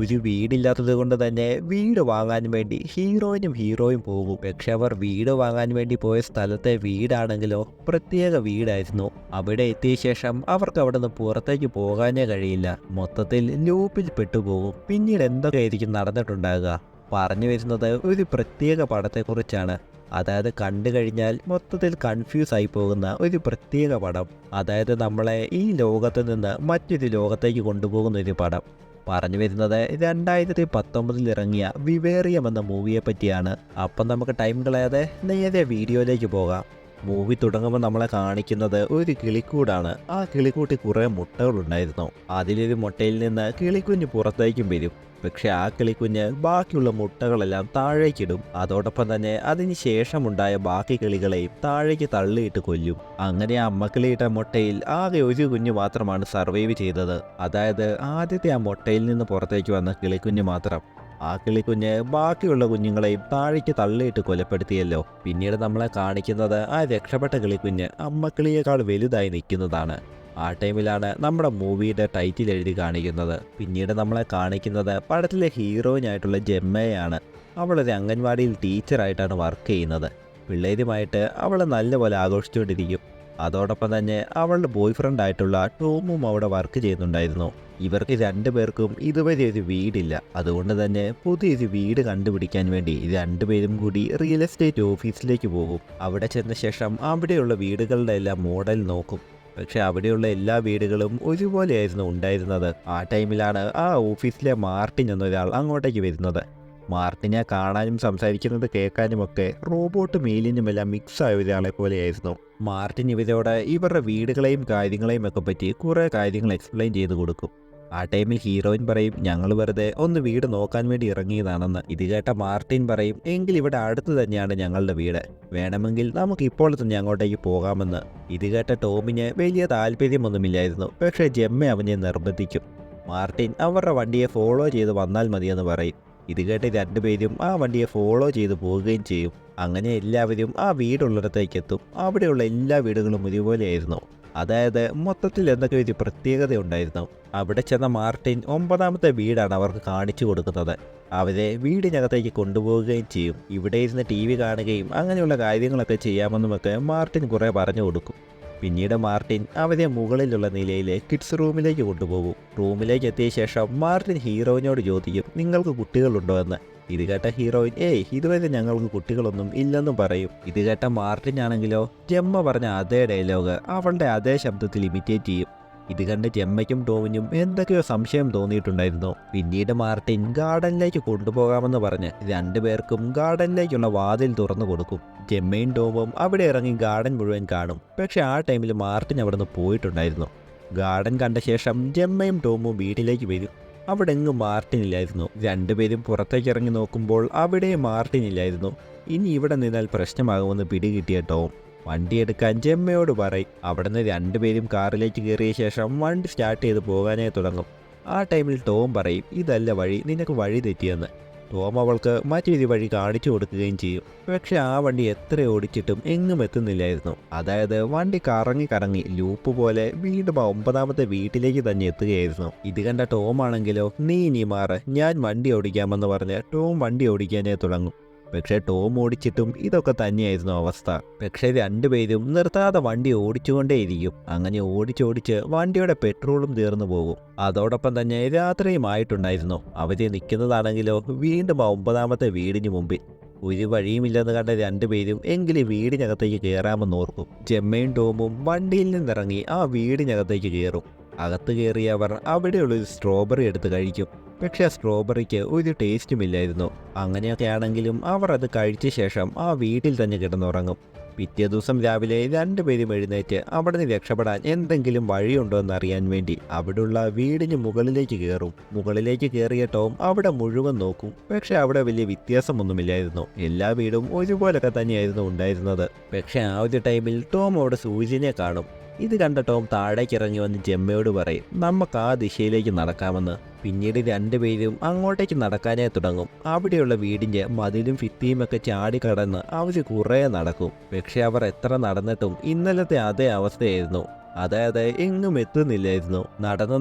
ഒരു വീടില്ലാത്തത് കൊണ്ട് തന്നെ വീട് വാങ്ങാൻ വേണ്ടി ഹീറോയും പോകും. പക്ഷെ അവർ വീട് വാങ്ങാൻ വേണ്ടി പോയ സ്ഥലത്തെ വീടാണെങ്കിലോ പ്രത്യേക വീടായിരുന്നു. അവിടെ എത്തിയ ശേഷം അവർക്ക് അവിടെ നിന്ന് പുറത്തേക്ക് പോകാനേ കഴിയില്ല. മൊത്തത്തിൽ ലൂപ്പിൽ പെട്ടുപോകും. പിന്നീട് എന്തൊക്കെയായിരിക്കും നടന്നിട്ടുണ്ടാകുക? പറഞ്ഞു വരുന്നത് ഒരു പ്രത്യേക പടത്തെക്കുറിച്ചാണ്. അതായത് കണ്ടു കഴിഞ്ഞാൽ മൊത്തത്തിൽ കൺഫ്യൂസ് ആയി പോകുന്ന ഒരു പ്രത്യേക പടം. അതായത് നമ്മളെ ഈ ലോകത്ത് നിന്ന് മറ്റൊരു ലോകത്തേക്ക് കൊണ്ടുപോകുന്ന ഒരു പടം. പറഞ്ഞു വരുന്നത് 2019 ഇറങ്ങിയ വിവേറിയം എന്ന മൂവിയെ പറ്റിയാണ്. അപ്പം നമുക്ക് ടൈം കളയാതെ നേരെ വീഡിയോയിലേക്ക് പോകാം. മൂവി തുടങ്ങുമ്പോൾ നമ്മളെ കാണിക്കുന്നത് ഒരു കിളിക്കൂടാണ്. ആ കിളിക്കൂട്ടിൽ കുറേ മുട്ടകളുണ്ടായിരുന്നു. അതിലൊരു മുട്ടയിൽ നിന്ന് കിളിക്കുഞ്ഞ് പുറത്തേക്കും വരും. പക്ഷെ ആ കിളിക്കുഞ്ഞ് ബാക്കിയുള്ള മുട്ടകളെല്ലാം താഴേക്കിടും. അതോടൊപ്പം തന്നെ അതിന് ശേഷമുണ്ടായ ബാക്കി കിളികളെയും താഴേക്ക് തള്ളിയിട്ട് കൊല്ലും. അങ്ങനെ ആ അമ്മക്കിളിയിട്ട മുട്ടയിൽ ആകെ ഒരു കുഞ്ഞ് മാത്രമാണ് സർവൈവ് ചെയ്തത്. അതായത് ആദ്യത്തെ ആ മുട്ടയിൽ നിന്ന് പുറത്തേക്ക് വന്ന കിളിക്കുഞ്ഞ് മാത്രം. ആ കിളിക്കുഞ്ഞ് ബാക്കിയുള്ള കുഞ്ഞുങ്ങളെയും താഴേക്ക് തള്ളിയിട്ട് കൊലപ്പെടുത്തിയല്ലോ. പിന്നീട് നമ്മളെ കാണിക്കുന്നത് ആ രക്ഷപ്പെട്ട കിളിക്കുഞ്ഞ് അമ്മക്കിളിയേക്കാൾ വലുതായി നിൽക്കുന്നതാണ്. ആ ടൈമിലാണ് നമ്മുടെ മൂവിയുടെ ടൈറ്റിൽ എഴുതി കാണിക്കുന്നത്. പിന്നീട് നമ്മളെ കാണിക്കുന്നത് പടത്തിലെ ഹീറോയിനായിട്ടുള്ള ജെമ്മയാണ്. അവളൊരു അംഗൻവാടിയിൽ ടീച്ചറായിട്ടാണ് വർക്ക് ചെയ്യുന്നത്. പിള്ളേരുമായിട്ട് അവൾ നല്ലപോലെ ആഘോഷിച്ചുകൊണ്ടിരിക്കും. അതോടൊപ്പം തന്നെ അവളുടെ ബോയ് ഫ്രണ്ടായിട്ടുള്ള ടോമും അവിടെ വർക്ക് ചെയ്യുന്നുണ്ടായിരുന്നു. ഇവർക്ക് രണ്ടുപേർക്കും ഇതുവരെ ഒരു വീടില്ല. അതുകൊണ്ട് തന്നെ പുതിയൊരു വീട് കണ്ടുപിടിക്കാൻ വേണ്ടി രണ്ടുപേരും കൂടി റിയൽ എസ്റ്റേറ്റ് ഓഫീസിലേക്ക് പോകും. അവിടെ ചെന്ന ശേഷം അവിടെയുള്ള വീടുകളുടെ എല്ലാം മോഡൽ നോക്കും. പക്ഷെ അവിടെയുള്ള എല്ലാ വീടുകളും ഒരുപോലെയായിരുന്നു ഉണ്ടായിരുന്നത്. ആ ടൈമിലാണ് ആ ഓഫീസിലെ മാർട്ടിൻ എന്നൊരാൾ അങ്ങോട്ടേക്ക് വരുന്നത്. മാർട്ടിനെ കാണാനും സംസാരിക്കുന്നത് കേൾക്കാനുമൊക്കെ റോബോട്ടും ഏലിയനുമെല്ലാം മിക്സായ ഒരാളെ പോലെയായിരുന്നു. മാർട്ടിൻ ഇവരോട് ഇവരുടെ വീടുകളെയും കാര്യങ്ങളെയും ഒക്കെ പറ്റി കുറേ കാര്യങ്ങൾ എക്സ്പ്ലെയിൻ ചെയ്ത് കൊടുക്കും. ആ ടൈമിൽ ഹീറോയിൻ പറയും, ഞങ്ങൾ വെറുതെ ഒന്ന് വീട് നോക്കാൻ വേണ്ടി ഇറങ്ങിയതാണെന്ന്. ഇത് കേട്ട മാർട്ടിൻ പറയും, എങ്കിൽ ഇവിടെ അടുത്ത് തന്നെയാണ് ഞങ്ങളുടെ വീട്, വേണമെങ്കിൽ നമുക്ക് ഇപ്പോൾ തന്നെ അങ്ങോട്ടേക്ക് പോകാമെന്ന്. ഇത് കേട്ട ടോമിന് വലിയ താല്പര്യമൊന്നുമില്ലായിരുന്നു. പക്ഷേ ജെമ്മ അവനെ നിർബന്ധിക്കും. മാർട്ടിൻ അവരുടെ വണ്ടിയെ ഫോളോ ചെയ്ത് വന്നാൽ മതിയെന്ന് പറയും. ഇത് കേട്ട് രണ്ടുപേരും ആ വണ്ടിയെ ഫോളോ ചെയ്ത് പോവുകയും ചെയ്യും. അങ്ങനെ എല്ലാവരും ആ വീടുള്ളിടത്തേക്ക് എത്തും. അവിടെയുള്ള എല്ലാ വീടുകളും ഒരുപോലെയായിരുന്നു. അതായത് മൊത്തത്തിൽ എന്തൊക്കെ ഒരു പ്രത്യേകത ഉണ്ടായിരുന്നു. അവിടെ ചെന്ന മാർട്ടിൻ 9ാമത്തെ വീടാണ് അവർക്ക് കാണിച്ചു കൊടുക്കുന്നത്. അവരെ വീടിനകത്തേക്ക് കൊണ്ടുപോവുകയും ചെയ്യും. ഇവിടെ ഇരുന്ന് TV കാണുകയും അങ്ങനെയുള്ള കാര്യങ്ങളൊക്കെ ചെയ്യാമെന്നുമൊക്കെ മാർട്ടിൻ കുറേ പറഞ്ഞു കൊടുക്കും. പിന്നീട് മാർട്ടിൻ അവരെ മുകളിലുള്ള നിലയിലെ കിഡ്സ് റൂമിലേക്ക് കൊണ്ടുപോകും. റൂമിലേക്ക് എത്തിയ ശേഷം മാർട്ടിൻ ഹീറോയിനോട് ചോദിക്കും, നിങ്ങൾക്ക് കുട്ടികളുണ്ടോ എന്ന്. ഇത് കേട്ട ഹീറോയിൻ ഇതുവരെ ഞങ്ങൾക്ക് കുട്ടികളൊന്നും ഇല്ലെന്നും പറയും. ഇത് കേട്ട മാർട്ടിൻ ആണെങ്കിലോ ജെമ്മ പറഞ്ഞ അതേ ഡയലോഗ് അവളുടെ അതേ ശബ്ദത്തിൽ ഇമിറ്റേറ്റ് ചെയ്യും. ഇത് കണ്ട് ജെമ്മയ്ക്കും ടോമിനും എന്തൊക്കെയോ സംശയം തോന്നിയിട്ടുണ്ടായിരുന്നു. പിന്നീട് മാർട്ടിൻ ഗാർഡനിലേക്ക് കൊണ്ടുപോകാമെന്ന് പറഞ്ഞ് രണ്ടുപേർക്കും ഗാർഡനിലേക്കുള്ള വാതിൽ തുറന്നു കൊടുക്കും. ജെമ്മയും ടോമും അവിടെ ഇറങ്ങി ഗാർഡൻ മുഴുവൻ കാണും. പക്ഷെ ആ ടൈമിൽ മാർട്ടിൻ അവിടെ നിന്ന് പോയിട്ടുണ്ടായിരുന്നു. ഗാർഡൻ കണ്ട ശേഷം ജെമ്മയും ടോമും വീട്ടിലേക്ക് വരും. അവിടെ എങ്ങും മാർട്ടിൻ ഇല്ലായിരുന്നു. രണ്ടുപേരും പുറത്തേക്ക് ഇറങ്ങി നോക്കുമ്പോൾ അവിടെയും മാർട്ടിൻ ഇല്ലായിരുന്നു. ഇനി ഇവിടെ നിന്നാൽ പ്രശ്നമാകുമെന്ന് പിടികിട്ടിയ ടോം വണ്ടി എടുക്കാൻ ജെമ്മയോട് പറയും. അവിടെ നിന്ന് രണ്ടുപേരും കാറിലേക്ക് കയറിയ ശേഷം വണ്ടി സ്റ്റാർട്ട് ചെയ്ത് പോകാനേ തുടങ്ങും. ആ ടൈമിൽ ടോം പറയും, ഇതല്ല വഴി, നിനക്ക് വഴി തെറ്റിയെന്ന്. ടോം അവൾക്ക് മറ്റൊരു വഴി കാണിച്ചു കൊടുക്കുകയും ചെയ്യും. പക്ഷെ ആ വണ്ടി എത്ര ഓടിച്ചിട്ടും എങ്ങും എത്തുന്നില്ലായിരുന്നു. അതായത് വണ്ടി കറങ്ങി ലൂപ്പ് പോലെ വീണ്ടും 9ാമത്തെ വീട്ടിലേക്ക് തന്നെ എത്തുകയായിരുന്നു. ഇത് കണ്ട ടോം ആണെങ്കിലോ, നീ ഇനി മാറ്, ഞാൻ വണ്ടി ഓടിക്കാമെന്ന് പറഞ്ഞ് ടോം വണ്ടി ഓടിക്കാനേ തുടങ്ങും. പക്ഷേ ടോം ഓടിച്ചിട്ടും ഇതൊക്കെ തന്നെയായിരുന്നു അവസ്ഥ. പക്ഷേ രണ്ടുപേരും നിർത്താതെ വണ്ടി ഓടിച്ചുകൊണ്ടേയിരിക്കും. അങ്ങനെ ഓടിച്ചോടിച്ച് വണ്ടിയുടെ പെട്രോളും തീർന്നു പോകും. അതോടൊപ്പം തന്നെ രാത്രിയും ആയിട്ടുണ്ടായിരുന്നു. അവര് നിൽക്കുന്നതാണെങ്കിലോ വീണ്ടും 9ാമത്തെ വീടിന് മുമ്പിൽ. ഒരു വഴിയുമില്ലെന്ന് കണ്ട രണ്ടുപേരും എങ്കിലും വീടിനകത്തേക്ക് കയറാമെന്ന് ഓർക്കും. ജെമ്മയും ടോമും വണ്ടിയിൽ നിന്നിറങ്ങി ആ വീടിനകത്തേക്ക് കയറും. അകത്ത് കയറിയവർ അവിടെയുള്ളൊരു സ്ട്രോബെറി എടുത്ത് കഴിക്കും. പക്ഷേ ആ സ്ട്രോബെറിക്ക് ഒരു ടേസ്റ്റുമില്ലായിരുന്നു. അങ്ങനെയൊക്കെ ആണെങ്കിലും അവർ അത് കഴിച്ച ശേഷം ആ വീട്ടിൽ തന്നെ കിടന്നുറങ്ങും. പിറ്റേ ദിവസം രാവിലെ രണ്ടുപേരും എഴുന്നേറ്റ് അവിടെ നിന്ന് രക്ഷപ്പെടാൻ എന്തെങ്കിലും വഴിയുണ്ടോ എന്നറിയാൻ വേണ്ടി അവിടെയുള്ള വീടിന് മുകളിലേക്ക് കയറും. മുകളിലേക്ക് കയറിയ ടോം അവിടെ മുഴുവൻ നോക്കും. പക്ഷെ അവിടെ വലിയ വ്യത്യാസമൊന്നുമില്ലായിരുന്നു. എല്ലാ വീടും ഒരുപോലൊക്കെ തന്നെയായിരുന്നു ഉണ്ടായിരുന്നത്. പക്ഷെ ആ ഒരു ടൈമിൽ ടോം അവിടെ സൂര്യനെ കാണും. ഇത് കണ്ട ടോം താഴേക്ക് ഇറങ്ങി വന്ന് ജെമ്മയോട് പറയും, നമുക്ക് ആ ദിശയിലേക്ക് നടക്കാമെന്ന്. പിന്നീട് രണ്ടുപേരും അങ്ങോട്ടേക്ക് നടക്കാനേ തുടങ്ങും. അവിടെയുള്ള വീടിൻ്റെ മതിലും ഭിത്തിയുമൊക്കെ ചാടിക്കടന്ന് അവർ കുറേ നടക്കും. പക്ഷെ അവർ എത്ര നടന്നിട്ടും ഇന്നലത്തെ അതേ അവസ്ഥയായിരുന്നു. അതായത് എങ്ങും എത്തുന്നില്ലായിരുന്നു.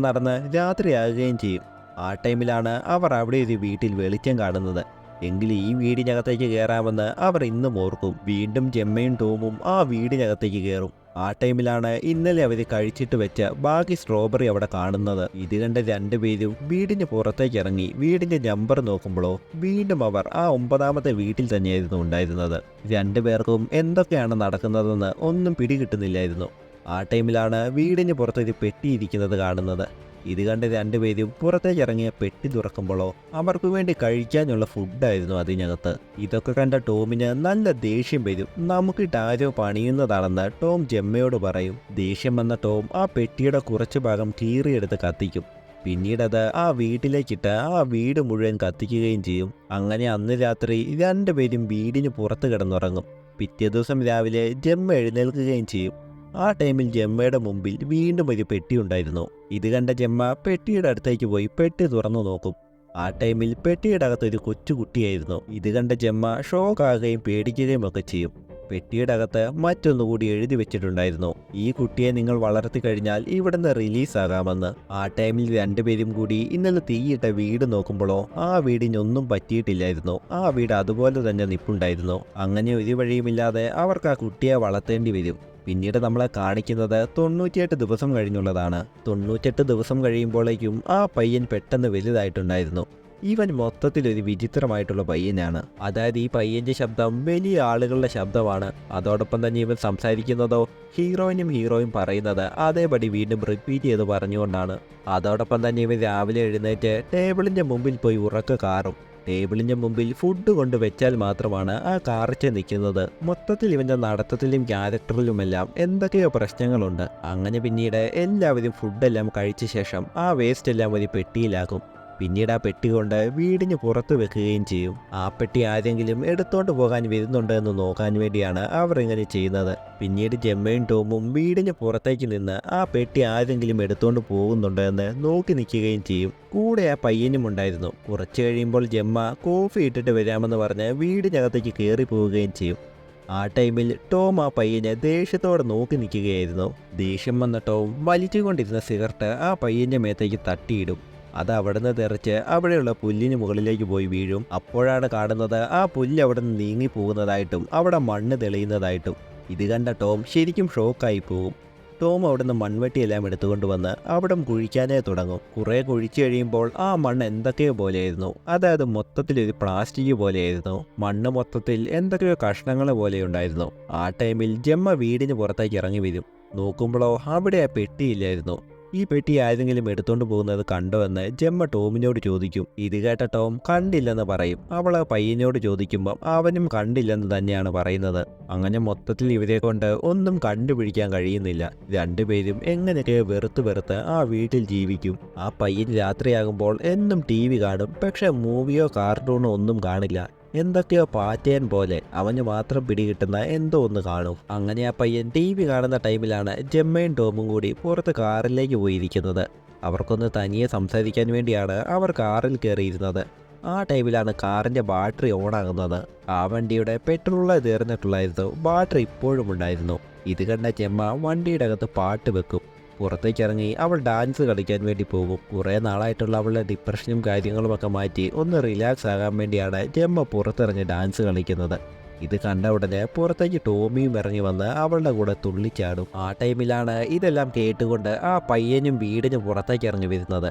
നടന്ന് രാത്രിയാകുകയും ചെയ്യും. ആ ടൈമിലാണ് അവർ അവിടെ ഒരു വീട്ടിൽ വെളിച്ചം കാണുന്നത്. എങ്കിൽ ഈ വീടിനകത്തേക്ക് കയറാമെന്ന് അവർ ഇന്നും ഓർക്കും. വീണ്ടും ജെമ്മയും ടോമും ആ വീടിനകത്തേക്ക് കയറും. ആ ടൈമിലാണ് ഇന്നലെ അവർ കഴിച്ചിട്ട് വെച്ച ബാക്കി സ്ട്രോബെറി അവിടെ കാണുന്നത്. ഇത് കണ്ട് രണ്ടുപേരും വീടിന് പുറത്തേക്ക് ഇറങ്ങി വീടിന്റെ നമ്പർ നോക്കുമ്പോഴോ വീണ്ടും അവർ ആ 9ാമത്തെ വീട്ടിൽ തന്നെയായിരുന്നു ഉണ്ടായിരുന്നത്. രണ്ടുപേർക്കും എന്തൊക്കെയാണ് നടക്കുന്നതെന്ന് ഒന്നും പിടികിട്ടുന്നില്ലായിരുന്നു. ആ ടൈമിലാണ് വീടിന് പുറത്തൊരു പെട്ടി ഇരിക്കുന്നത് കാണുന്നത്. ഇത് കണ്ട് രണ്ടുപേരും പുറത്തേക്ക് ഇറങ്ങിയ പെട്ടി തുറക്കുമ്പോഴോ അവർക്ക് വേണ്ടി കഴിക്കാനുള്ള ഫുഡായിരുന്നു അതിനകത്ത്. ഇതൊക്കെ കണ്ട ടോമിന് നല്ല ദേഷ്യം വരും. നമുക്കിട്ട് ആരോ പണിയുന്നതാണെന്ന് ടോം ജെമ്മയോട് പറയും. ദേഷ്യം വന്ന ടോം ആ പെട്ടിയുടെ കുറച്ചു ഭാഗം കീറിയെടുത്ത് കത്തിക്കും. പിന്നീടത് ആ വീട്ടിലേക്കിട്ട് ആ വീട് മുഴുവൻ കത്തിക്കുകയും ചെയ്യും. അങ്ങനെ അന്ന് രാത്രി രണ്ടുപേരും വീടിന് പുറത്ത് കിടന്നുറങ്ങും. പിറ്റേ ദിവസം രാവിലെ ജെമ്മ എഴുന്നേൽക്കുകയും ചെയ്യും. ആ ടൈമിൽ ജെമ്മയുടെ മുമ്പിൽ വീണ്ടും ഒരു പെട്ടി ഉണ്ടായിരുന്നു. ഇത് കണ്ട ജെമ്മ പെട്ടിയുടെ അടുത്തേക്ക് പോയി പെട്ടി തുറന്നു നോക്കും. ആ ടൈമിൽ പെട്ടിയുടെ അകത്തൊരു കൊച്ചുകുട്ടിയായിരുന്നു. ഇത് കണ്ട ജെമ്മ ഷോക്കാകുകയും പേടിക്കുകയും ഒക്കെ ചെയ്യും. പെട്ടിയുടെ അകത്ത് മറ്റൊന്നുകൂടി എഴുതി വെച്ചിട്ടുണ്ടായിരുന്നു, ഈ കുട്ടിയെ നിങ്ങൾ വളർത്തി കഴിഞ്ഞാൽ ഇവിടുന്ന് റിലീസാകാമെന്ന്. ആ ടൈമിൽ രണ്ടുപേരും കൂടി ഇന്നലെ തീയിട്ട വീട് നോക്കുമ്പോഴോ ആ വീടിനൊന്നും പറ്റിയിട്ടില്ലായിരുന്നു. ആ വീട് അതുപോലെ തന്നെ നിപ്പുണ്ടായിരുന്നു. അങ്ങനെ ഒരു വഴിയുമില്ലാതെ അവർക്ക് ആ കുട്ടിയെ വളർത്തേണ്ടി വരും. പിന്നീട് നമ്മളെ കാണിക്കുന്നത് 98 ദിവസം കഴിഞ്ഞുള്ളതാണ്. 98 ദിവസം കഴിയുമ്പോഴേക്കും ആ പയ്യൻ പെട്ടെന്ന് വലുതായിട്ടുണ്ടായിരുന്നു. ഇവൻ മൊത്തത്തിലൊരു വിചിത്രമായിട്ടുള്ള പയ്യനാണ്. അതായത് ഈ പയ്യന്റെ ശബ്ദം വലിയ ആളുകളുടെ ശബ്ദമാണ്. അതോടൊപ്പം തന്നെ ഇവൻ സംസാരിക്കുന്നതോ ഹീറോയും പറയുന്നത് അതേപടി വീണ്ടും റിപ്പീറ്റ് ചെയ്ത് പറഞ്ഞുകൊണ്ടാണ്. അതോടൊപ്പം തന്നെ ഇവൻ രാവിലെ എഴുന്നേറ്റ് ടേബിളിന്റെ മുമ്പിൽ പോയി ഉറക്ക കാറും. ടേബിളിന്റെ മുമ്പിൽ ഫുഡ് കൊണ്ട് വെച്ചാൽ മാത്രമാണ് ആ കാറിച്ച് നിൽക്കുന്നത്. മൊത്തത്തിൽ ഇവന്റെ നടത്തത്തിലും ക്യാരക്ടറിലുമെല്ലാം എന്തൊക്കെയോ പ്രശ്നങ്ങളുണ്ട്. അങ്ങനെ പിന്നീട് എല്ലാവരും ഫുഡെല്ലാം കഴിച്ച ശേഷം ആ വേസ്റ്റ് എല്ലാം ഒരു പെട്ടിയിലാക്കും. പിന്നീട് ആ പെട്ടി കൊണ്ട് വീടിന് പുറത്ത് വെക്കുകയും ചെയ്യും. ആ പെട്ടി ആരെങ്കിലും എടുത്തോണ്ട് പോകാൻ വരുന്നുണ്ട് എന്ന് നോക്കാൻ വേണ്ടിയാണ് അവർ ഇങ്ങനെ ചെയ്യുന്നത്. പിന്നീട് ജെമ്മയും ടോമും വീടിന് പുറത്തേക്ക് നിന്ന് ആ പെട്ടി ആരെങ്കിലും എടുത്തോണ്ട് പോകുന്നുണ്ട് എന്ന് നോക്കി നിൽക്കുകയും ചെയ്യും. കൂടെ ആ പയ്യനും ഉണ്ടായിരുന്നു. കുറച്ച് കഴിയുമ്പോൾ ജെമ്മ കോഫി ഇട്ടിട്ട് വരാമെന്ന് പറഞ്ഞ് വീടിനകത്തേക്ക് കയറി പോവുകയും ചെയ്യും. ആ ടൈമിൽ ടോം ആ പയ്യനെ ദേഷ്യത്തോടെ നോക്കി നിൽക്കുകയായിരുന്നു. ദേഷ്യം വന്ന ടോം വലിച്ചുകൊണ്ടിരുന്ന സിഗരറ്റ് ആ പയ്യന്റെ മേത്തേക്ക് തട്ടിയിടും. അത് അവിടുന്ന് തെറിച്ച് അവിടെയുള്ള പുല്ലിന് മുകളിലേക്ക് പോയി വീഴും. അപ്പോഴാണ് കാണുന്നത് ആ പുല്ല് അവിടെ നിന്ന് നീങ്ങി പോകുന്നതായിട്ടും അവിടെ മണ്ണ് തെളിയുന്നതായിട്ടും. ഇത് കണ്ട ടോം ശരിക്കും ഷോക്കായി പോകും. ടോം അവിടുന്ന് മൺവെട്ടിയെല്ലാം എടുത്തുകൊണ്ട് വന്ന് അവിടം കുഴിക്കാനേ തുടങ്ങും. കുറേ കുഴിച്ചു കഴിയുമ്പോൾ ആ മണ്ണ് എന്തൊക്കെയോ പോലെയായിരുന്നു. അതായത് മൊത്തത്തിലൊരു പ്ലാസ്റ്റിക് പോലെയായിരുന്നു. മണ്ണ് മൊത്തത്തിൽ എന്തൊക്കെയോ കഷ്ണങ്ങൾ പോലെ ഉണ്ടായിരുന്നു. ആ ടൈമിൽ ജെമ്മ വീടിന് പുറത്തേക്ക് ഇറങ്ങി വരും. നോക്കുമ്പോഴോ അവിടെ ആ പെട്ടിയില്ലായിരുന്നു. ഈ പെട്ടി ആരെങ്കിലും എടുത്തോണ്ട് പോകുന്നത് കണ്ടോ എന്ന് ജെമ്മ ടോമിനോട് ചോദിക്കും. ഇത് കേട്ട ടോം കണ്ടില്ലെന്ന് പറയും. അവൾ ആ പയ്യനോട് ചോദിക്കുമ്പം അവനും കണ്ടില്ലെന്ന് തന്നെയാണ് പറയുന്നത്. അങ്ങനെ മൊത്തത്തിൽ ഇവരെ കൊണ്ട് ഒന്നും കണ്ടുപിടിക്കാൻ കഴിയുന്നില്ല. രണ്ടുപേരും എങ്ങനെയൊക്കെ വെറുത്ത് ആ വീട്ടിൽ ജീവിക്കും. ആ പയ്യൻ രാത്രിയാകുമ്പോൾ എന്നും TV കാണും. പക്ഷെ മൂവിയോ കാർട്ടൂണോ ഒന്നും കാണില്ല. എന്തൊക്കെയോ പാറ്റേൺ പോലെ അവന് മാത്രം പിടികിട്ടുന്ന എന്തോ ഒന്ന് കാണും. അങ്ങനെ ആ പയ്യൻ TV കാണുന്ന ടൈമിലാണ് ജെമ്മയും ടോമും കൂടി പുറത്ത് കാറിലേക്ക് പോയിരിക്കുന്നത്. അവർക്കൊന്ന് തനിയെ സംസാരിക്കാൻ വേണ്ടിയാണ് അവർ കാറിൽ കയറിയിരുന്നത്. ആ ടൈമിലാണ് കാറിൻ്റെ ബാറ്ററി ഓണാകുന്നത്. ആ വണ്ടിയുടെ പെട്രോള് തീർന്നിട്ടുള്ളായിരുന്നു. ബാറ്ററി ഇപ്പോഴും ഉണ്ടായിരുന്നു. ഇത് കണ്ട ജെമ്മ വണ്ടിയുടെ അകത്ത് പാട്ട് വെക്കും. പുറത്തേക്കിറങ്ങി അവൾ ഡാൻസ് കളിക്കാൻ വേണ്ടി പോകും. കുറേ നാളായിട്ടുള്ള അവളുടെ ഡിപ്രഷനും കാര്യങ്ങളുമൊക്കെ മാറ്റി ഒന്ന് റിലാക്സ് ആകാൻ വേണ്ടിയാണ് ജെമ്മ പുറത്തിറങ്ങി ഡാൻസ് കളിക്കുന്നത്. ഇത് കണ്ട ഉടനെ പുറത്തേക്ക് ടോമിയും ഇറങ്ങി വന്ന് അവളുടെ കൂടെ തുള്ളിച്ചാടും. ആ ടൈമിലാണ് ഇതെല്ലാം കേട്ടുകൊണ്ട് ആ പയ്യനും വീടിന് പുറത്തേക്ക് ഇറങ്ങി വരുന്നത്.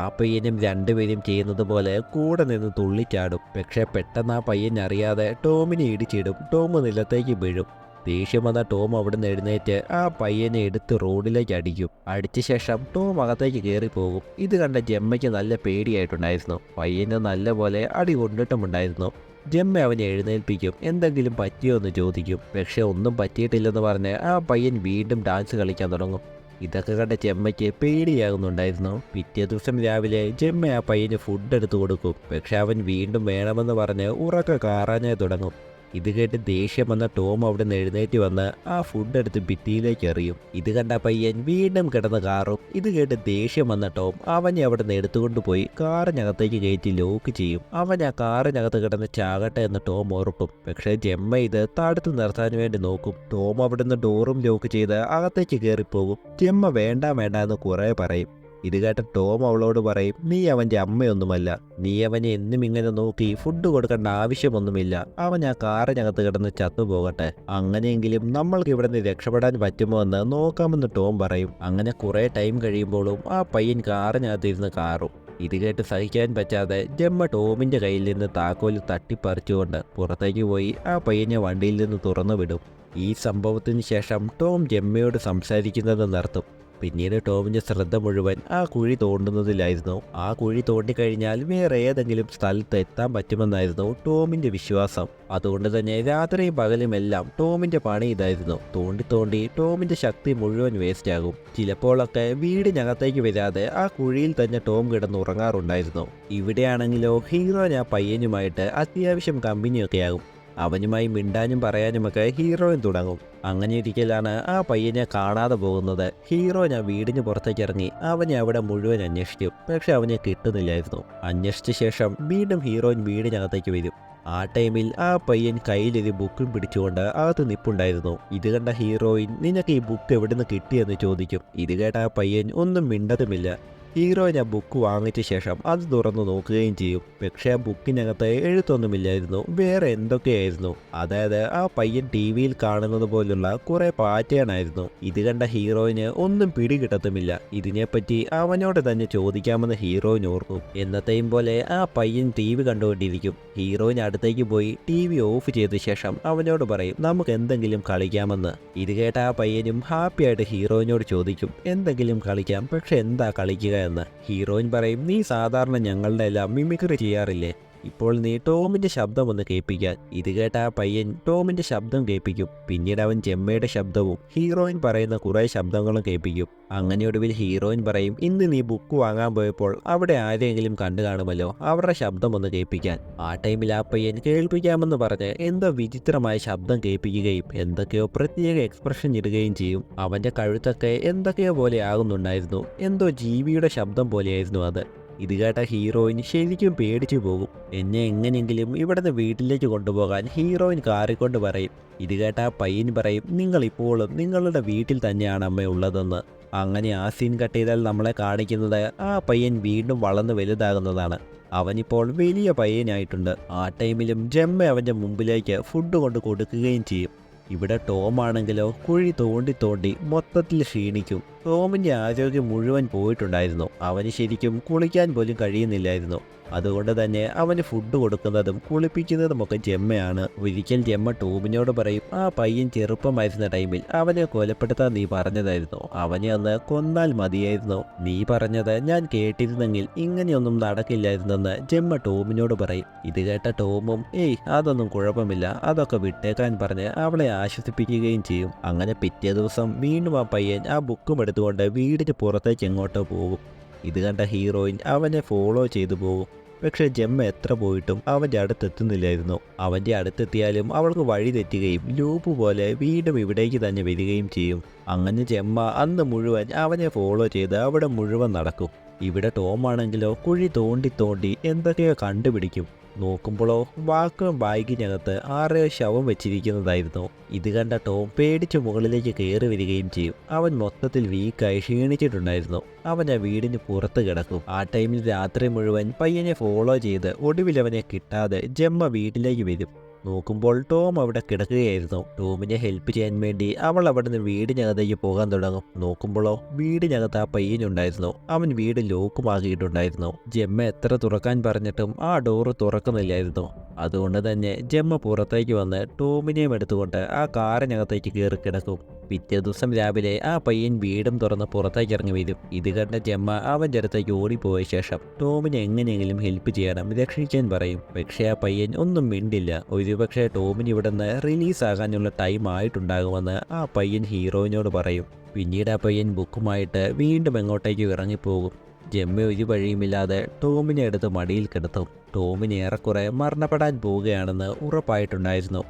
ആ പയ്യനും രണ്ടുപേരും ചെയ്യുന്നത് പോലെ കൂടെ നിന്ന് തുള്ളിച്ചാടും. പക്ഷെ പെട്ടെന്ന് ആ പയ്യൻ അറിയാതെ ടോമിനെ ഇടിച്ചിടും. ടോം നിലത്തേക്ക് വീഴും. ദേഷ്യം വന്ന ടോം അവിടുന്ന് എഴുന്നേറ്റ് ആ പയ്യനെ എടുത്ത് റോഡിലേക്ക് അടിക്കും. അടിച്ച ശേഷം ടോം അകത്തേക്ക് കയറി പോകും. ഇത് കണ്ട ജെമ്മയ്ക്ക് നല്ല പേടിയായിട്ടുണ്ടായിരുന്നു. പയ്യന് നല്ലപോലെ അടി കൊണ്ടിട്ടുമുണ്ടായിരുന്നു. ജെമ്മ അവനെ എഴുന്നേൽപ്പിക്കും. എന്തെങ്കിലും പറ്റിയോ എന്ന് ചോദിക്കും. പക്ഷെ ഒന്നും പറ്റിയിട്ടില്ലെന്ന് പറഞ്ഞ് ആ പയ്യൻ വീണ്ടും ഡാൻസ് കളിക്കാൻ തുടങ്ങും. ഇതൊക്കെ കണ്ട ജെമ്മയ്ക്ക് പേടിയാകുന്നുണ്ടായിരുന്നു. പിറ്റേ ദിവസം രാവിലെ ജെമ്മ ആ പയ്യന് ഫുഡ് എടുത്തു കൊടുക്കും. പക്ഷെ അവൻ വീണ്ടും വേണമെന്ന് പറഞ്ഞ് ഉറക്കെ കാറാനേ തുടങ്ങും. ഇത് കേട്ട് ദേഷ്യം വന്ന ടോം അവിടെ നിന്ന് എഴുന്നേറ്റ് വന്ന് ആ ഫുഡ് എടുത്ത് ഭിത്തിയിലേക്ക് എറിയും. ഇത് കണ്ട പയ്യൻ വീണ്ടും കിടന്ന് കാറും. ഇത് കേട്ട് ദേഷ്യം വന്ന ടോം അവനെ അവിടെ നിന്ന് എടുത്തുകൊണ്ട് പോയി കാറിനകത്തേക്ക് കയറ്റി ലോക്ക് ചെയ്യും. അവൻ ആ കാറിനകത്ത് കിടന്ന് ചാകട്ടെ എന്ന് ടോം ഓർക്കും. പക്ഷേ ജെമ്മ ഇത് തടുത്ത് നിർത്താൻ വേണ്ടി നോക്കും. ടോം അവിടുന്ന് ഡോറും ലോക്ക് ചെയ്ത് അകത്തേക്ക് കയറിപ്പോകും. ജെമ്മ വേണ്ട എന്ന് കുറേ പറയും. ഇത് കേട്ട ടോം അവളോട് പറയും, നീ അവൻ്റെ അമ്മയൊന്നുമല്ല, നീ അവനെ എന്നും ഇങ്ങനെ നോക്കി ഫുഡ് കൊടുക്കേണ്ട ആവശ്യമൊന്നുമില്ല, അവൻ ആ കാറിനകത്ത് കിടന്ന് ചത്തുപോകട്ടെ, അങ്ങനെയെങ്കിലും നമ്മൾക്ക് ഇവിടെ നിന്ന് രക്ഷപ്പെടാൻ പറ്റുമോ എന്ന് നോക്കാമെന്ന് ടോം പറയും. അങ്ങനെ കുറേ ടൈം കഴിയുമ്പോഴും ആ പയ്യൻ കാറിനകത്ത് ഇരുന്ന് കാറും. ഇത് കേട്ട് സഹിക്കാൻ പറ്റാതെ ജമ്മ ടോമിൻ്റെ കയ്യിൽ നിന്ന് താക്കോല് തട്ടിപ്പറിച്ചുകൊണ്ട് പുറത്തേക്ക് പോയി ആ പയ്യനെ വണ്ടിയിൽ നിന്ന് തുറന്നു വിടും. ഈ സംഭവത്തിന് ശേഷം ടോം ജമ്മയോട് സംസാരിക്കുന്നത് നിർത്തും. പിന്നീട് ടോമിൻ്റെ ശ്രദ്ധ മുഴുവൻ ആ കുഴി തോണ്ടുന്നതിലായിരുന്നു. ആ കുഴി തോണ്ടിക്കഴിഞ്ഞാൽ വേറെ ഏതെങ്കിലും സ്ഥലത്ത് എത്താൻ പറ്റുമെന്നായിരുന്നു ടോമിൻ്റെ വിശ്വാസം. അതുകൊണ്ട് തന്നെ രാത്രിയും പകലുമെല്ലാം ടോമിൻ്റെ പണി ഇതായിരുന്നു. തോണ്ടി തോണ്ടി ടോമിൻ്റെ ശക്തി മുഴുവൻ വേസ്റ്റാകും. ചിലപ്പോഴൊക്കെ വീടിനകത്തേക്ക് വരാതെ ആ കുഴിയിൽ തന്നെ ടോം കിടന്ന് ഉറങ്ങാറുണ്ടായിരുന്നു. ഇവിടെയാണെങ്കിലോ ഹീറോൻ ആ പയ്യനുമായിട്ട് അത്യാവശ്യം കമ്പനിയൊക്കെ ആകും. അവനുമായി മിണ്ടാനും പറയാനുമൊക്കെ ഹീറോയിൻ തുടങ്ങും. അങ്ങനെ ഒരിക്കലാണ് ആ പയ്യനെ കാണാതെ പോകുന്നത്. ഹീറോയിൻ ആ വീടിന് പുറത്തേക്ക് ഇറങ്ങി അവനെ അവിടെ മുഴുവൻ അന്വേഷിക്കും. പക്ഷെ അവനെ കിട്ടുന്നില്ലായിരുന്നു. അന്വേഷിച്ച ശേഷം വീണ്ടും ഹീറോയിൻ വീടിനകത്തേക്ക് വരും. ആ ടൈമിൽ ആ പയ്യൻ കയ്യിലൊരു ബുക്കും പിടിച്ചുകൊണ്ട് അകത്ത് നിപ്പുണ്ടായിരുന്നു. ഇത് കണ്ട ഹീറോയിൻ, നിനക്ക് ഈ ബുക്ക് എവിടുന്ന് കിട്ടിയെന്ന് ചോദിക്കും. ഇത് കേട്ട ആ പയ്യൻ ഒന്നും മിണ്ടതുമില്ല. ഹീറോയിൻ ആ ബുക്ക് വാങ്ങിച്ച ശേഷം അത് തുറന്നു നോക്കുകയും ചെയ്യും. പക്ഷേ ആ ബുക്കിനകത്ത് എഴുത്തൊന്നുമില്ലായിരുന്നു, വേറെ എന്തൊക്കെയായിരുന്നു. അതായത് ആ പയ്യൻ ടി വിയിൽ കാണുന്നത് പോലുള്ള കുറെ പാറ്റേൺ ആയിരുന്നു. ഇത് കണ്ട ഹീറോയിന് ഒന്നും പിടികിട്ടത്തുമില്ല. ഇതിനെപ്പറ്റി അവനോട് തന്നെ ചോദിക്കാമെന്ന് ഹീറോയിൻ ഓർക്കും. എന്നത്തെയും പോലെ ആ പയ്യൻ ടി വി കണ്ടുകൊണ്ടിരിക്കും. ഹീറോയിൻ അടുത്തേക്ക് പോയി ടി വി ഓഫ് ചെയ്ത ശേഷം അവനോട് പറയും, നമുക്ക് എന്തെങ്കിലും കളിക്കാമെന്ന്. ഇത് കേട്ട ആ പയ്യനും ഹാപ്പിയായിട്ട് ഹീറോയിനോട് ചോദിക്കും, എന്തെങ്കിലും കളിക്കാം, പക്ഷെ എന്താ കളിക്കുക എന്ന്. ഹീറോയിൻ പറയും, നീ സാധാരണ ഞങ്ങളുടെ എല്ലാം മിമിക്രി ചെയ്യാറില്ലേ, ഇപ്പോൾ നീ ടോമിൻ്റെ ശബ്ദം ഒന്ന് കേൾപ്പിക്കാൻ. ഇത് കേട്ട ആ പയ്യൻ ടോമിൻ്റെ ശബ്ദം കേൾപ്പിക്കും. പിന്നീട് അവൻ ജമ്മയുടെ ശബ്ദവും ഹീറോയിൻ പറയുന്ന കുറേ ശബ്ദങ്ങളും കേൾപ്പിക്കും. അങ്ങനെ ഒടുവിൽ ഹീറോയിൻ പറയും, ഇന്ന് നീ ബുക്ക് വാങ്ങാൻ പോയപ്പോൾ അവിടെ ആരെങ്കിലും കണ്ടു കാണുമല്ലോ, അവരുടെ ശബ്ദം ഒന്ന് കേൾപ്പിക്കാൻ. ആ ടൈമിൽ ആ പയ്യൻ കേൾപ്പിക്കാമെന്ന് പറഞ്ഞ് എന്തോ വിചിത്രമായ ശബ്ദം കേൾപ്പിക്കുകയും എന്തൊക്കെയോ പ്രത്യേക എക്സ്പ്രഷൻ ഇടുകയും ചെയ്യും. അവൻ്റെ കഴുത്തൊക്കെ എന്തൊക്കെയോ പോലെ ആകുന്നുണ്ടായിരുന്നു. എന്തോ ജീവിയുടെ ശബ്ദം പോലെയായിരുന്നു അത്. ഇത് കേട്ട ഹീറോയിൻ ശരിക്കും പേടിച്ചു പോകും. എന്നെ എങ്ങനെയെങ്കിലും ഇവിടുന്ന് വീട്ടിലേക്ക് കൊണ്ടുപോകാൻ ഹീറോയിൻ കാറിക്കൊണ്ട് പറയും. ഇത് കേട്ട ആ പയ്യൻ പറയും, നിങ്ങളിപ്പോഴും നിങ്ങളുടെ വീട്ടിൽ തന്നെയാണ് അമ്മ ഉള്ളതെന്ന്. അങ്ങനെ ആ സീൻ കട്ട് ചെയ്താൽ നമ്മളെ കാണിക്കുന്നത് ആ പയ്യൻ വീണ്ടും വളർന്ന് വലുതാകുന്നതാണ്. അവനിപ്പോൾ വലിയ പയ്യനായിട്ടുണ്ട്. ആ ടൈമിലും ജമ്മ അവൻ്റെ മുമ്പിലേക്ക് ഫുഡ് കൊണ്ട് കൊടുക്കുകയും ചെയ്യും. ഇവിടെ ടോം ആണെങ്കിലോ കുഴി തോണ്ടി തോണ്ടി മൊത്തത്തിൽ ക്ഷീണിക്കും. ടോമിൻ്റെ ആരോഗ്യം മുഴുവൻ പോയിട്ടുണ്ടായിരുന്നു. അവന് ശരിക്കും കുളിക്കാൻ പോലും കഴിയുന്നില്ലായിരുന്നു. അതുകൊണ്ട് തന്നെ അവന് ഫുഡ് കൊടുക്കുന്നതും കുളിപ്പിക്കുന്നതുമൊക്കെ ജമ്മയാണ്. ഒരിക്കൽ ജമ്മ ടോമിനോട് പറയും, ആ പയ്യൻ ചെറുപ്പമായിരുന്ന ടൈമിൽ അവനെ കൊലപ്പെടുത്താൻ നീ പറഞ്ഞതായിരുന്നു, അവനെ അന്ന് കൊന്നാൽ മതിയായിരുന്നു, നീ പറഞ്ഞത് ഞാൻ കേട്ടിരുന്നെങ്കിൽ ഇങ്ങനെയൊന്നും നടക്കില്ലായിരുന്നെന്ന് ജമ്മ ടോമിനോട് പറയും. ഇത് കേട്ട ടോമും, ഏയ് അതൊന്നും കുഴപ്പമില്ല, അതൊക്കെ വിട്ടേക്കാൻ പറഞ്ഞ് അവളെ ആശ്വസിപ്പിക്കുകയും ചെയ്യും. അങ്ങനെ പിറ്റേ ദിവസം വീണ്ടും ആ പയ്യൻ ആ ബുക്കും എടുത്തുകൊണ്ട് വീടിന് പുറത്തേക്ക് എങ്ങോട്ടോ പോകും. ഇത് കണ്ട ഹീറോയിൻ അവനെ ഫോളോ ചെയ്തു പോകും. പക്ഷെ ജമ്മ എത്ര പോയിട്ടും അവൻ്റെ അടുത്തെത്തുന്നില്ലായിരുന്നു. അവൻ്റെ അടുത്തെത്തിയാലും അവൾക്ക് വഴി തെറ്റുകയും ലൂപ്പ് പോലെ വീണ്ടും ഇവിടേക്ക് തന്നെ വരികയും ചെയ്യും. അങ്ങനെ ജമ്മ അന്ന് മുഴുവൻ അവനെ ഫോളോ ചെയ്ത് അവിടെ മുഴുവൻ നടക്കും. ഇവിടെ ടോം ആണെങ്കിലോ കുഴി തോണ്ടി തോണ്ടി എന്തൊക്കെയോ കണ്ടുപിടിക്കും. നോക്കുമ്പോഴോ വാക്വം ബാഗിനകത്ത് ആരെയോ ശവം വെച്ചിരിക്കുന്നതായിരുന്നു. ഇത് കണ്ട ടോം പേടിച്ച് മുകളിലേക്ക് കയറി വരികയും ചെയ്യും. അവൻ മൊത്തത്തിൽ വീക്കായി ക്ഷീണിച്ചിട്ടുണ്ടായിരുന്നു. അവൻ ആ വീടിന് പുറത്ത് കിടക്കും. ആ ടൈമിൽ രാത്രി മുഴുവൻ പയ്യനെ ഫോളോ ചെയ്ത് ഒടുവിൽ അവനെ കിട്ടാതെ ജമ്മ വീട്ടിലേക്ക് വരും. നോക്കുമ്പോൾ ടോം അവിടെ കിടക്കുകയായിരുന്നു. ടോമിനെ ഹെൽപ്പ് ചെയ്യാൻ വേണ്ടി അവൾ അവിടെ നിന്ന് വീടിനകത്തേക്ക് പോകാൻ തുടങ്ങും. നോക്കുമ്പോഴോ വീടിനകത്ത് ആ പയ്യനുണ്ടായിരുന്നു. അവൻ വീട് ലോക്കുമാക്കിയിട്ടുണ്ടായിരുന്നു. ജമ്മ എത്ര തുറക്കാൻ പറഞ്ഞിട്ടും ആ ഡോറ് തുറക്കുന്നില്ലായിരുന്നു. അതുകൊണ്ട് തന്നെ ജമ്മ പുറത്തേക്ക് വന്ന് ടോമിനെയും എടുത്തുകൊണ്ട് ആ കാറിനകത്തേക്ക് കയറി കിടക്കും. പിറ്റേ ദിവസം രാവിലെ ആ പയ്യൻ വീടും തുറന്ന് പുറത്തേക്ക് ഇറങ്ങി വരും. ഇത് കണ്ട ജമ്മ അവൻ്റെ അടുത്തേക്ക് ഓടിപ്പോയ ശേഷം ടോമിനെ എങ്ങനെയെങ്കിലും ഹെൽപ്പ് ചെയ്യണം, രക്ഷിക്കാൻ പറയും. പക്ഷേ ആ പയ്യൻ ഒന്നും മിണ്ടില്ല. ഒരുപക്ഷെ ടോമിന് ഇവിടെ നിന്ന് റിലീസാകാനുള്ള ടൈം ആയിട്ടുണ്ടാകുമെന്ന് ആ പയ്യൻ ഹീറോയിനോട് പറയും. പിന്നീട് ആ പയ്യൻ ബുക്കുമായിട്ട് വീണ്ടും എങ്ങോട്ടേക്ക് ഇറങ്ങിപ്പോകും. ജമ്മ ഒരു വഴിയുമില്ലാതെ ടോമിനെ എടുത്ത് മടിയിൽ കിടത്തും. ടോമിന് ഏറെക്കുറെ മരണപ്പെടാൻ പോവുകയാണെന്ന് ഉറപ്പായിട്ടുണ്ടായിരുന്നു.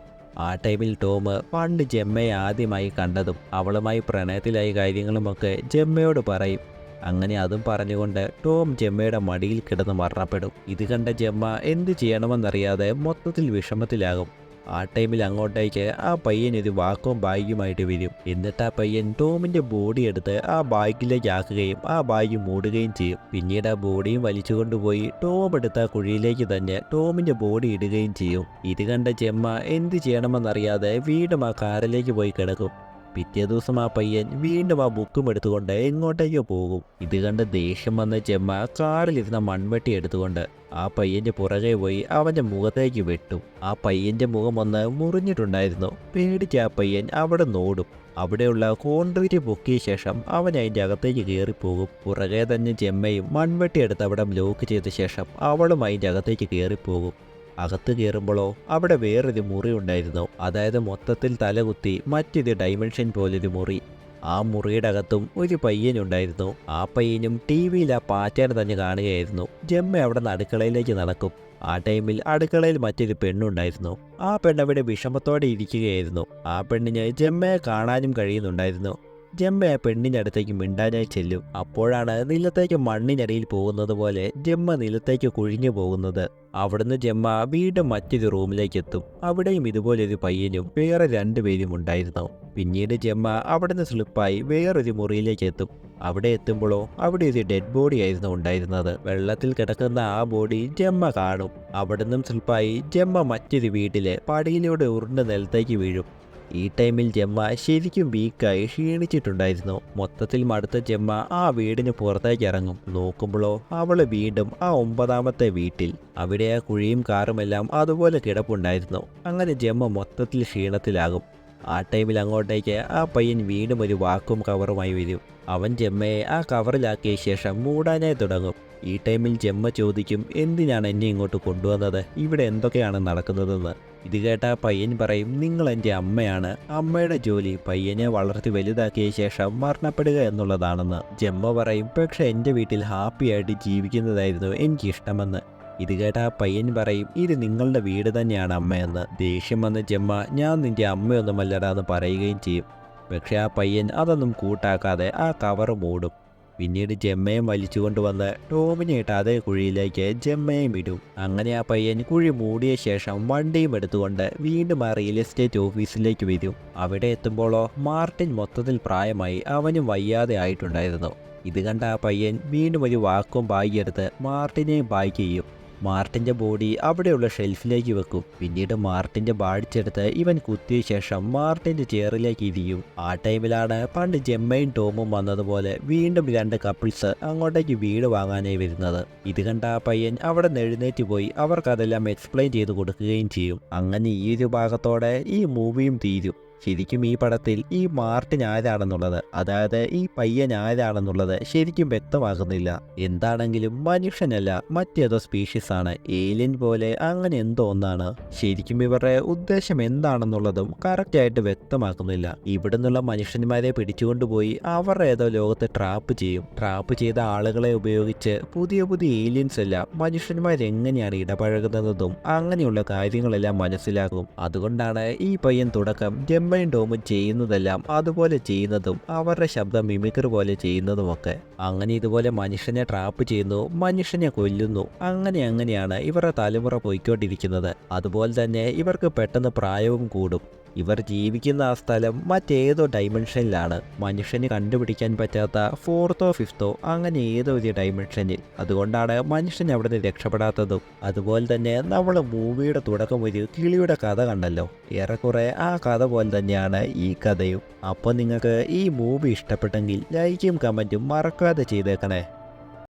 ആ ടൈമിൽ ടോം പണ്ട് ജമ്മയെ ആദ്യമായി കണ്ടതും അവളുമായി പ്രണയത്തിലായ കാര്യങ്ങളുമൊക്കെ ജമ്മയോട് പറയും. അങ്ങനെ അതും പറഞ്ഞുകൊണ്ട് ടോം ജമ്മയുടെ മടിയിൽ കിടന്ന് മരണപ്പെടും. ഇത് കണ്ട ജമ്മ എന്ത് ചെയ്യണമെന്നറിയാതെ മൊത്തത്തിൽ വിഷമത്തിലാകും. ആ ടൈമിൽ അങ്ങോട്ടേക്ക് ആ പയ്യൻ ഒരു വാക്കോം ബാഗുമായിട്ട് വരും. എന്നിട്ട് ആ പയ്യൻ ടോമിന്റെ ബോഡി എടുത്ത് ആ ബാഗിലേക്ക് ആക്കുകയും ആ ബാഗ് മൂടുകയും ചെയ്യും. പിന്നീട് ആ ബോഡിയും വലിച്ചുകൊണ്ടുപോയി ടോം എടുത്ത ആ കുഴിയിലേക്ക് തന്നെ ടോമിന്റെ ബോഡി ഇടുകയും ചെയ്യും. ഇത് കണ്ട ജെമ്മ എന്ത് ചെയ്യണമെന്നറിയാതെ വീണ്ടും ആ കാറിലേക്ക് പോയി കിടക്കും. പിറ്റേ ദിവസം ആ പയ്യൻ വീണ്ടും ആ ബുക്കും എടുത്തുകൊണ്ട് എങ്ങോട്ടേക്കോ പോകും. ഇത് കണ്ട് ദേഷ്യം വന്ന ജെമ്മ കാറിലിരുന്ന മൺവെട്ടി എടുത്തുകൊണ്ട് ആ പയ്യന്റെ പുറകെ പോയി അവന്റെ മുഖത്തേക്ക് വെട്ടും. ആ പയ്യന്റെ മുഖം ഒന്ന് മുറിഞ്ഞിട്ടുണ്ടായിരുന്നു. പേടിച്ച് ആ പയ്യൻ അവിടെ നോടും. അവിടെയുള്ള കോൺക്രീറ്റ് പൊക്കിയ ശേഷം അവൻ അതിൻ്റെ അകത്തേക്ക് കയറിപ്പോകും. പുറകെ തന്നെ ജെമ്മയും മൺവെട്ടി എടുത്ത് അവിടെ ലോക്ക് ചെയ്ത ശേഷം അവളും അതിൻ്റെ അകത്തേക്ക് കയറിപ്പോകും. അകത്ത് കയറുമ്പോഴോ അവിടെ വേറൊരു മുറി ഉണ്ടായിരുന്നു. അതായത് മൊത്തത്തിൽ തലകുത്തി മറ്റൊരു ഡൈമെൻഷൻ പോലൊരു മുറി. ആ മുറിയുടെ അകത്തും ഒരു പയ്യനുണ്ടായിരുന്നു. ആ പയ്യനും ടി വിയിൽ ആ പാറ്റേൺ തന്നെ കാണുകയായിരുന്നു. ജെമ്മ അവിടെ നിന്ന് അടുക്കളയിലേക്ക് നടക്കും. ആ ടൈമിൽ അടുക്കളയിൽ മറ്റൊരു പെണ്ണുണ്ടായിരുന്നു. ആ പെണ്ണവിടെ വിഷമത്തോടെ ഇരിക്കുകയായിരുന്നു. ആ പെണ്ണിന് ജെമ്മയെ കാണാനും കഴിയുന്നുണ്ടായിരുന്നു. ജെമ്മ ആ പെണ്ണിൻ്റെ അടുത്തേക്ക് മിണ്ടാനായി ചെല്ലും. അപ്പോഴാണ് നിലത്തേക്ക് മണ്ണിനടിയിൽ പോകുന്നത് പോലെ ജെമ്മ നിലത്തേക്ക് കുഴിഞ്ഞു പോകുന്നത്. അവിടുന്ന് ജെമ്മ വീണ്ടും മറ്റൊരു റൂമിലേക്ക് എത്തും. അവിടെയും ഇതുപോലൊരു പയ്യനും വേറെ 2 പേരും ഉണ്ടായിരുന്നു. പിന്നീട് ജെമ്മ അവിടുന്ന് സ്ലിപ്പായി വേറൊരു മുറിയിലേക്ക് എത്തും. അവിടെ എത്തുമ്പോഴോ അവിടെ ഒരു ഡെഡ് ബോഡി ആയിരുന്നു ഉണ്ടായിരുന്നത്. വെള്ളത്തിൽ കിടക്കുന്ന ആ ബോഡി ജെമ്മ കാണും. അവിടുന്ന് സ്ലിപ്പായി ജെമ്മ മറ്റൊരു വീട്ടിലെ പടിയിലൂടെ ഉരുണ്ട് നിലത്തേക്ക് വീഴും. ഈ ടൈമിൽ ജെമ്മ ശരിക്കും വീക്കായി ക്ഷീണിച്ചിട്ടുണ്ടായിരുന്നു. മൊത്തത്തിൽ മടുത്ത ജെമ്മ ആ വീടിന് പുറത്തേക്ക് ഇറങ്ങും. നോക്കുമ്പോഴോ അവള് വീണ്ടും ആ 9ാമത്തെ വീട്ടിൽ. അവിടെ ആ കുഴിയും കാറുമെല്ലാം അതുപോലെ കിടപ്പുണ്ടായിരുന്നു. അങ്ങനെ ജെമ്മ മൊത്തത്തിൽ ക്ഷീണത്തിലാകും. ആ ടൈമിൽ അങ്ങോട്ടേക്ക് ആ പയ്യൻ വീണ്ടും ഒരു വാക്വം കവറുമായി വരും. അവൻ ജെമ്മയെ ആ കവറിലാക്കിയ ശേഷം മൂടാനായി തുടങ്ങും. ഈ ടൈമിൽ ജെമ്മ ചോദിക്കും, എന്തിനാണ് എന്നെ ഇങ്ങോട്ട് കൊണ്ടുവന്നത്? ഇവിടെ എന്തൊക്കെയാണ് നടക്കുന്നതെന്ന്. ഇത് കേട്ട ആ പയ്യൻ പറയും, നിങ്ങൾ എൻ്റെ അമ്മയാണ്. അമ്മയുടെ ജോലി പയ്യനെ വളർത്തി വലുതാക്കിയ ശേഷം മരണപ്പെടുക എന്നുള്ളതാണെന്ന്. ജെമ്മ പറയും, പക്ഷെ എൻ്റെ വീട്ടിൽ ഹാപ്പിയായിട്ട് ജീവിക്കുന്നതായിരുന്നു എനിക്കിഷ്ടമെന്ന്. ഇത് കേട്ട ആ പയ്യൻ പറയും, ഇത് നിങ്ങളുടെ വീട് തന്നെയാണ് അമ്മയെന്ന്. ദേഷ്യം വന്ന ജെമ്മ, ഞാൻ നിൻ്റെ അമ്മയൊന്നുമല്ലടാ എന്ന് പറയുകയും ചെയ്യും. പക്ഷെ ആ പയ്യൻ അതൊന്നും കൂട്ടാക്കാതെ ആ കവറ് മൂടും. പിന്നീട് ജെമ്മയും വലിച്ചുകൊണ്ടുവന്ന് ടോമിനെ ഇട്ട് അതേ കുഴിയിലേക്ക് ജെമ്മയും ഇടും. അങ്ങനെ ആ പയ്യൻ കുഴി മൂടിയ ശേഷം വണ്ടിയും എടുത്തുകൊണ്ട് വീണ്ടും ആ റിയൽ എസ്റ്റേറ്റ് ഓഫീസിലേക്ക് വരും. അവിടെ എത്തുമ്പോഴോ മാർട്ടിൻ മൊത്തത്തിൽ പ്രായമായി, അവനും വയ്യാതെ ആയിട്ടുണ്ടായിരുന്നു. ഇത് കണ്ട ആ പയ്യൻ വീണ്ടും ഒരു വാക്കും ബാഗ് എടുത്ത് മാർട്ടിനെയും ബാഗ് ചെയ്യും. മാർട്ടിൻ്റെ ബോഡി അവിടെയുള്ള ഷെൽഫിലേക്ക് വെക്കും. പിന്നീട് മാർട്ടിൻ്റെ ബാഡിച്ചെടുത്ത് ഇവൻ കുത്തിയ ശേഷം മാർട്ടിൻ്റെ ചെയറിലേക്ക് ഇരിക്കും. ആ ടൈമിലാണ് പണ്ട് ജെമ്മയും ടോമും വന്നതുപോലെ വീണ്ടും 2 കപ്പിൾസ് അങ്ങോട്ടേക്ക് വീട് വാങ്ങാനായി വരുന്നത്. ഇത് കണ്ട ആ പയ്യൻ അവിടെ നിന്ന് എഴുന്നേറ്റ് പോയി അവർക്കതെല്ലാം എക്സ്പ്ലെയിൻ ചെയ്ത് കൊടുക്കുകയും ചെയ്യും. അങ്ങനെ ഈ ഒരു ഭാഗത്തോടെ ഈ മൂവിയും തീരും. ശരിക്കും ഈ പടത്തിൽ ഈ മാർട്ടിൻ ആരാണെന്നുള്ളത്, അതായത് ഈ പയ്യൻ ആരാണെന്നുള്ളത് ശരിക്കും വ്യക്തമാകുന്നില്ല. എന്താണെങ്കിലും മനുഷ്യനല്ല, മറ്റേതോ സ്പീഷീസ് ആണ്, ഏലിയൻ പോലെ അങ്ങനെ എന്തോ ഒന്നാണ്. ശരിക്കും ഇവരുടെ ഉദ്ദേശം എന്താണെന്നുള്ളതും കറക്റ്റായിട്ട് വ്യക്തമാക്കുന്നില്ല. ഇവിടെ നിന്നുള്ള മനുഷ്യന്മാരെ പിടിച്ചുകൊണ്ടുപോയി അവരുടെ ഏതോ ലോകത്ത് ട്രാപ്പ് ചെയ്യും. ട്രാപ്പ് ചെയ്ത ആളുകളെ ഉപയോഗിച്ച് പുതിയ പുതിയ ഏലിയൻസ് എല്ലാം മനുഷ്യന്മാരെങ്ങനെയാണ് ഇടപഴകുന്നതെന്നും അങ്ങനെയുള്ള കാര്യങ്ങളെല്ലാം മനസ്സിലാക്കും. അതുകൊണ്ടാണ് ഈ പയ്യൻ തുടക്കം ജെമ്മയും ടോമും ചെയ്യുന്നതെല്ലാം അതുപോലെ ചെയ്യുന്നതും അവരുടെ ശബ്ദം മിമിക്രി പോലെ ചെയ്യുന്നതുമൊക്കെ. അങ്ങനെ ഇതുപോലെ മനുഷ്യനെ ട്രാപ്പ് ചെയ്യുന്നു, മനുഷ്യനെ കൊല്ലുന്നു. അങ്ങനെയാണ് ഇവരുടെ തലമുറ പോയിക്കൊണ്ടിരിക്കുന്നത്. അതുപോലെ തന്നെ ഇവർക്ക് പെട്ടെന്ന് പ്രായവും കൂടും. ഇവർ ജീവിക്കുന്ന ആ സ്ഥലം മറ്റേതോ ഡൈമെൻഷനിലാണ്, മനുഷ്യന് കണ്ടുപിടിക്കാൻ പറ്റാത്ത 4th or 5th അങ്ങനെ ഏതോ ഒരു ഡൈമെൻഷനിൽ. അതുകൊണ്ടാണ് മനുഷ്യൻ അവിടെ നിന്ന് രക്ഷപ്പെടാത്തതും. അതുപോലെ തന്നെ നമ്മൾ മൂവിയുടെ തുടക്കം ഒരു കിളിയുടെ കഥ കണ്ടല്ലോ, ഏറെക്കുറെ ആ കഥ പോലെ തന്നെയാണ് ഈ കഥയും. അപ്പോൾ നിങ്ങൾക്ക് ഈ മൂവി ഇഷ്ടപ്പെട്ടെങ്കിൽ ലൈക്കും കമൻറ്റും മറക്കാതെ ചെയ്തേക്കണേ.